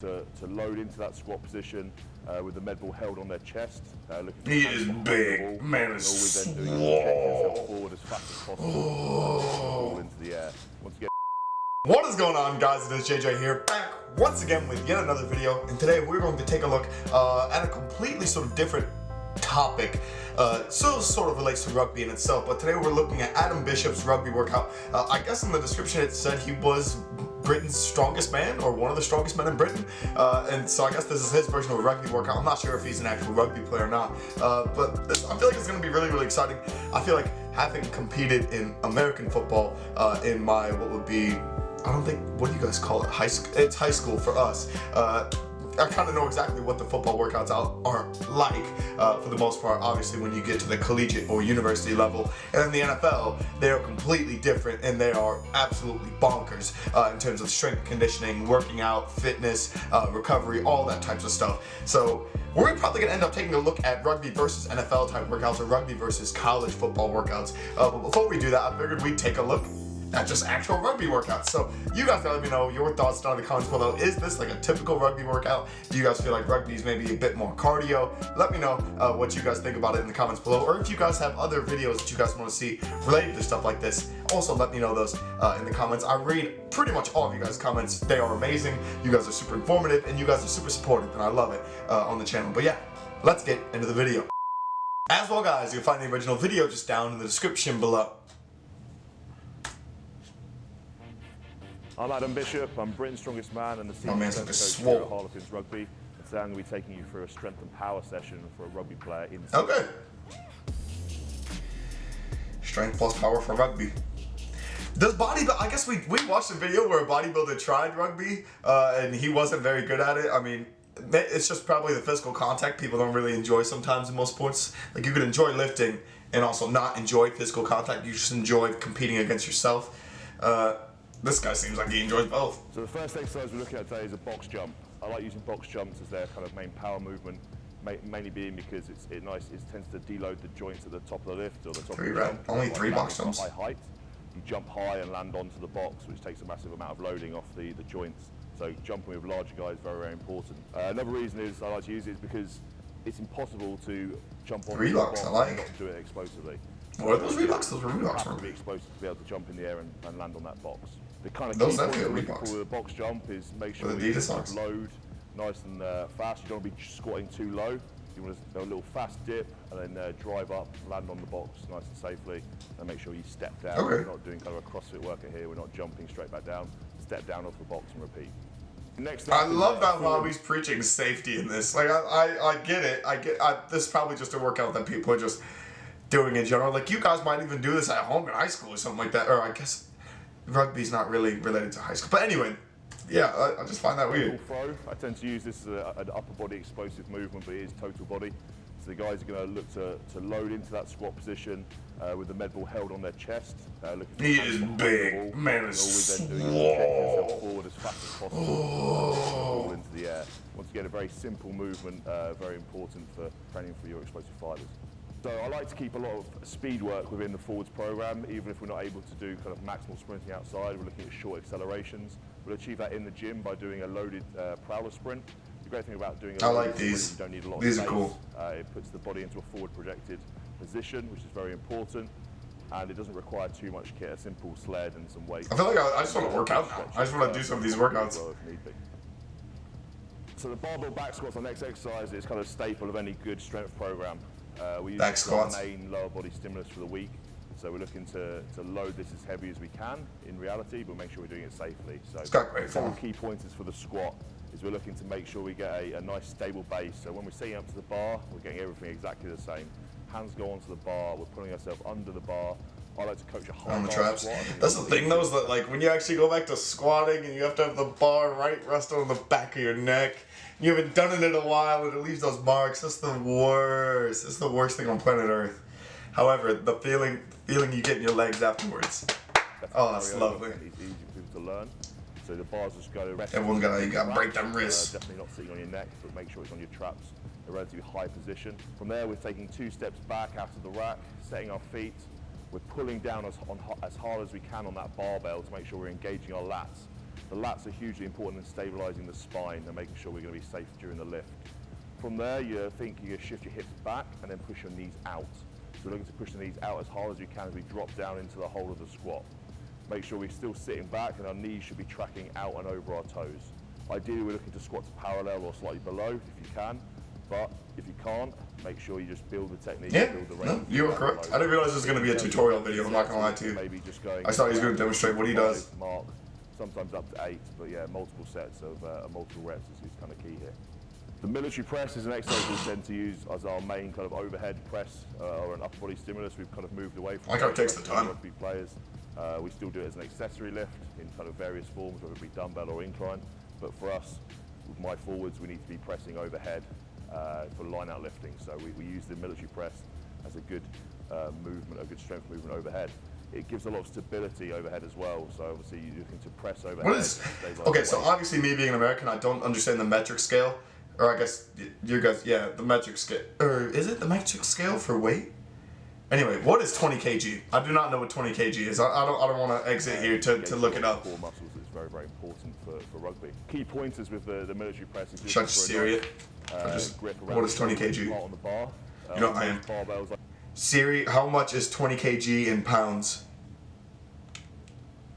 to load into that squat position with the med ball held on their chest. He is big, man is swole. All we're then doing is projecting yourself forward as fast as possible, ball into the air. Once again. What is going on, guys? It is JJ here, back once again with yet another video, and today we're going to take a look at a completely sort of different topic. Still sort of relates to rugby in itself, but today we're looking at Adam Bishop's rugby workout. I guess in the description it said he was Britain's strongest man, or one of the strongest men in Britain, and so I guess this is his version of a rugby workout. I'm not sure if he's an actual rugby player or not, but I feel like it's going to be really, really exciting. I feel like having competed in American football in my, what would be, I don't think, what do you guys call it? High school. It's high school for us. I kind of know exactly what the football workouts are like for the most part. Obviously, when you get to the collegiate or university level, and in the NFL, they are completely different, and they are absolutely bonkers in terms of strength conditioning, working out, fitness, recovery, all that types of stuff. So we're probably going to end up taking a look at rugby versus NFL type workouts, or rugby versus college football workouts. But before we do that, I figured we'd take a look at just actual rugby workouts. So you guys gotta let me know your thoughts down in the comments below. Is this like a typical rugby workout? Do you guys feel like rugby is maybe a bit more cardio? Let me know what you guys think about it in the comments below, or if you guys have other videos that you guys want to see related to stuff like this. Also, let me know those in the comments. I read pretty much all of you guys' comments. They are amazing. You guys are super informative, and you guys are super supportive, and I love it on the channel. But yeah, let's get into the video. As well, guys, you'll find the original video just down in the description below. I'm Adam Bishop, I'm Britain's strongest man and the senior strength coach here at Harlequins Rugby. And today I'm going to be taking you through a strength and power session for a rugby player in the Okay. Strength plus power for rugby. Does bodybuilding, I guess we watched a video where a bodybuilder tried rugby and he wasn't very good at it. I mean, it's just probably the physical contact people don't really enjoy sometimes in most sports. Like, you could enjoy lifting and also not enjoy physical contact. You just enjoy competing against yourself. This guy seems like he enjoys both. So the first exercise we're looking at today is a box jump. I like using box jumps as their kind of main power movement, mainly being because it tends to deload the joints at the top of the lift or the top of the jump. Only three box jumps. High height. You jump high and land onto the box, which takes a massive amount of loading off the joints. So jumping with larger guys is very, very important. Another reason is I like to use it is because it's impossible to jump on the box and not do it explosively. What are those Reeboks? Those are Reeboks. You have to be explosive to be able to jump in the air and land on that box. The kind of those key point are with a box jump is make sure you load nice and fast. You don't want to be squatting too low. You want to go a little fast dip and then drive up, land on the box nice and safely, and make sure you step down. Okay. We're not doing kind of a CrossFit worker here. We're not jumping straight back down. Step down off the box and repeat. Next I love that Bobby's preaching safety in this. Like, I get it. This is probably just a workout that people are just doing in general. Like, you guys might even do this at home in high school or something like that. Or I guess rugby's not really related to high school. But anyway, yeah, I just find that weird. Throw. I tend to use this as an upper body explosive movement, but it is total body. So the guys are going to look to load into that squat position with the med ball held on their chest. He is big, man is swole. Forward as fast as possible, ball into the air. Once again, a very simple movement, very important for training for your explosive fibers. So I like to keep a lot of speed work within the forwards program, even if we're not able to do kind of maximal sprinting outside. We're looking at short accelerations. We'll achieve that in the gym by doing a loaded prowler sprint. The great thing about doing a loaded sprint is you don't need a lot of space. These are cool. It puts the body into a forward projected position, which is very important, and it doesn't require too much kit. A simple sled and some weights. I feel like I just want to work out now. I just want to do some of these workouts. So the barbell back squats, our next exercise, is kind of a staple of any good strength program. We use back squats. Our main lower body stimulus for the week. So we're looking to load this as heavy as we can in reality, but make sure we're doing it safely. So it's got great several key pointers for the squat is we're looking to make sure we get a nice stable base. So when we're setting up to the bar, we're getting everything exactly the same. Hands go onto the bar, we're pulling ourselves under the bar. I like to coach a high on the traps. That's the thing though, is that like when you actually go back to squatting and you have to have the bar right resting on the back of your neck. You haven't done it in a while and it leaves those marks. That's the worst. It's the worst thing on planet Earth. However, the feeling you get in your legs afterwards. Oh, that's lovely. It's easy for people to learn. So the bars just go to everyone's gotta break them wrists. Definitely not sitting on your neck, but make sure it's on your traps. A relatively high position. From there, we're taking 2 steps back out of the rack, setting our feet. We're pulling down as hard as we can on that barbell to make sure we're engaging our lats. The lats are hugely important in stabilising the spine and making sure we're going to be safe during the lift. From there, you think you're going to shift your hips back and then push your knees out. So we're looking to push the knees out as hard as we can as we drop down into the hole of the squat. Make sure we're still sitting back and our knees should be tracking out and over our toes. Ideally, we're looking to squat to parallel or slightly below if you can, but if you can't, make sure you just build the technique. Yeah, build the no, range. you were correct. I didn't realize this was going to be a tutorial video, I'm not going to lie to you. Maybe just going I thought he was going to demonstrate what he does. Mark, sometimes up to 8, but yeah, multiple sets of multiple reps is kind of key here. The military press is an exercise we tend to use as our main kind of overhead press or an upper body stimulus. We've kind of moved away from I kind of takes the time. Rugby players. We still do it as an accessory lift in kind of various forms, whether it be dumbbell or incline. But for us, with my forwards, we need to be pressing overhead for line-out lifting. So we use the military press as a good movement, a good strength movement overhead. It gives a lot of stability overhead as well. So obviously you're looking to press overhead. What is? Okay, so obviously me being an American, I don't understand the metric scale. Or I guess you guys, yeah, the metric scale. Or is it the metric scale for weight? Anyway, what is 20 kg? I do not know what 20 kg is. I don't want to exit here to look it up. Core muscles is very, very important for rugby. Key pointers with the military press is Should I just Siri it? grip around What is 20 kg? part on the bar. You know I am. Barbells. Siri, how much is 20 kg in pounds?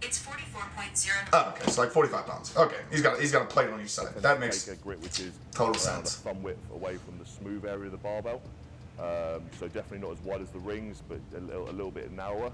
It's 44.0. Oh, okay, so like 45 pounds. Okay, he's got a plate on each side. That makes take a grip which is total around sense. a thumb width away from the smooth area of the barbell. So definitely not as wide as the rings, but a little bit narrower.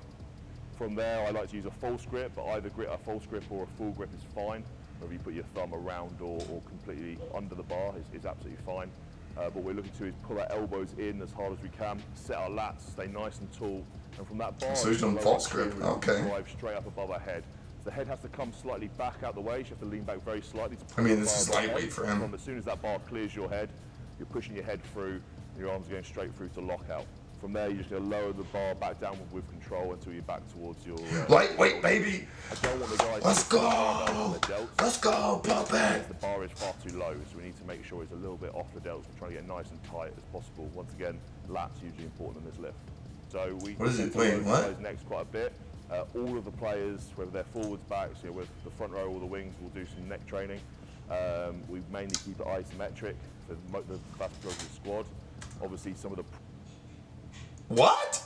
From there, I like to use a false grip, but either a false grip or a full grip is fine. Whether you put your thumb around or completely under the bar is absolutely fine. What we're looking to do is pull our elbows in as hard as we can, set our lats, stay nice and tall, and from that bar, So he's doing false grip, okay. drive straight up above our head. So the head has to come slightly back out the way, so you have to lean back very slightly to pull I mean, the this bar is above our lightweight head. for him. As soon as that bar clears your head, you're pushing your head through, and your arms are going straight through to lockout. From there, you're just going to lower the bar back down with control until you're back towards your... Lightweight, baby! I don't want the guys... Let's to go! the delts. Let's go, pump it! The bar is far too low, so we need to make sure it's a little bit off the delts. We're trying to get nice and tight as possible. Once again, lats hugely important in this lift. So we What is it? tend to Wait, load the what? guys next quite a bit. All of the players, whether they're forwards, backs, with the front row or the wings, will do some neck training. We mainly keep it isometric for the vast majority of the squad. Obviously, some of the... What?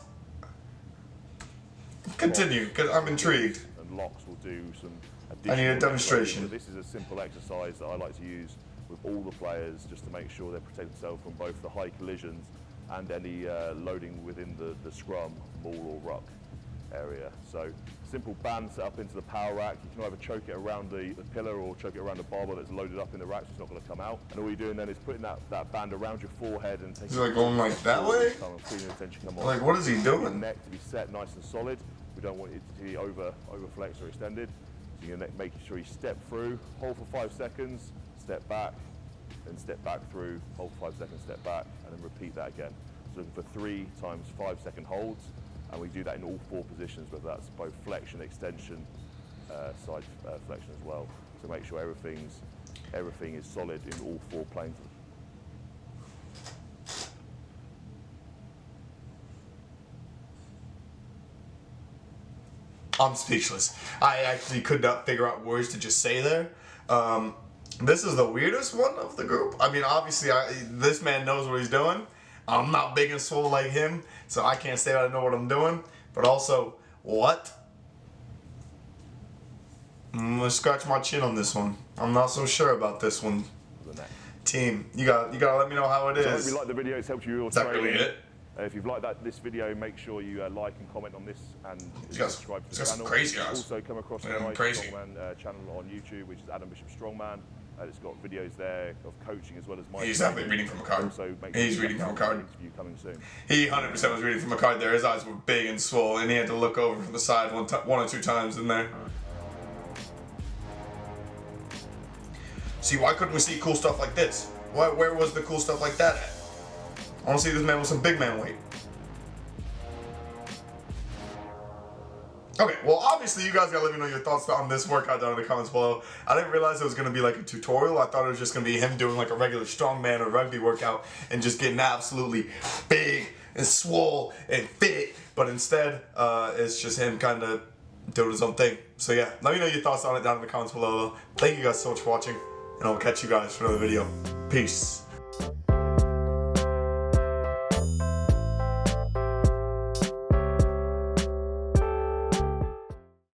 Continue, because I'm intrigued. And locks will do some I need a additional demonstration. training. But this is a simple exercise that I like to use with all the players just to make sure they protect themselves from both the high collisions and any loading within the scrum, maul or ruck area. So simple band set up into the power rack. You can either choke it around the pillar or choke it around the barbell that's loaded up in the rack so it's not going to come out. And all you're doing then is putting that band around your forehead and taking... Is it like going like that way? Feeling the tension come on. Like, what is he Your doing? neck to be set nice and solid. We don't want it to be over flexed or extended. So you're making sure you step through, hold for 5 seconds, step back, then step back through, hold for 5 seconds, step back, and then repeat that again. So looking for 3 times 5 second holds, and we do that in all 4 positions, whether that's both flexion, extension, side flexion as well. So make sure everything is solid in all 4 planes. I'm speechless. I actually could not figure out words to just say there. This is the weirdest one of the group. I mean, obviously, this man knows what he's doing. I'm not big and swole like him, so I can't say I know what I'm doing. But also, what? I'm gonna scratch my chin on this one. I'm not so sure about this one. Team, you gotta let me know how it So is. if you like the video, it's helped you all Is that really it? If you've liked this video, make sure you like and comment on this and got- subscribe to he's the got some channel. crazy eyes. Also come across Yeah, my crazy. Strongman channel on YouTube, which is Adam Bishop Strongman. It's got videos there of coaching as well as my... He's definitely reading from a card. Also, make He's sure you reading check from a out card. the interview coming soon. He 100% was reading from a card there. His eyes were big and swollen, and he had to look over from the side one or two times in there. See, why couldn't we see cool stuff like this? Where was the cool stuff like that at? I want to see this man with some big man weight. Okay, well, obviously, you guys gotta let me know your thoughts on this workout down in the comments below. I didn't realize it was gonna be like a tutorial. I thought it was just gonna be him doing like a regular strongman or rugby workout and just getting absolutely big and swole and fit. But instead, it's just him kind of doing his own thing. So yeah, let me know your thoughts on it down in the comments below. Thank you guys so much for watching, and I'll catch you guys for another video. Peace.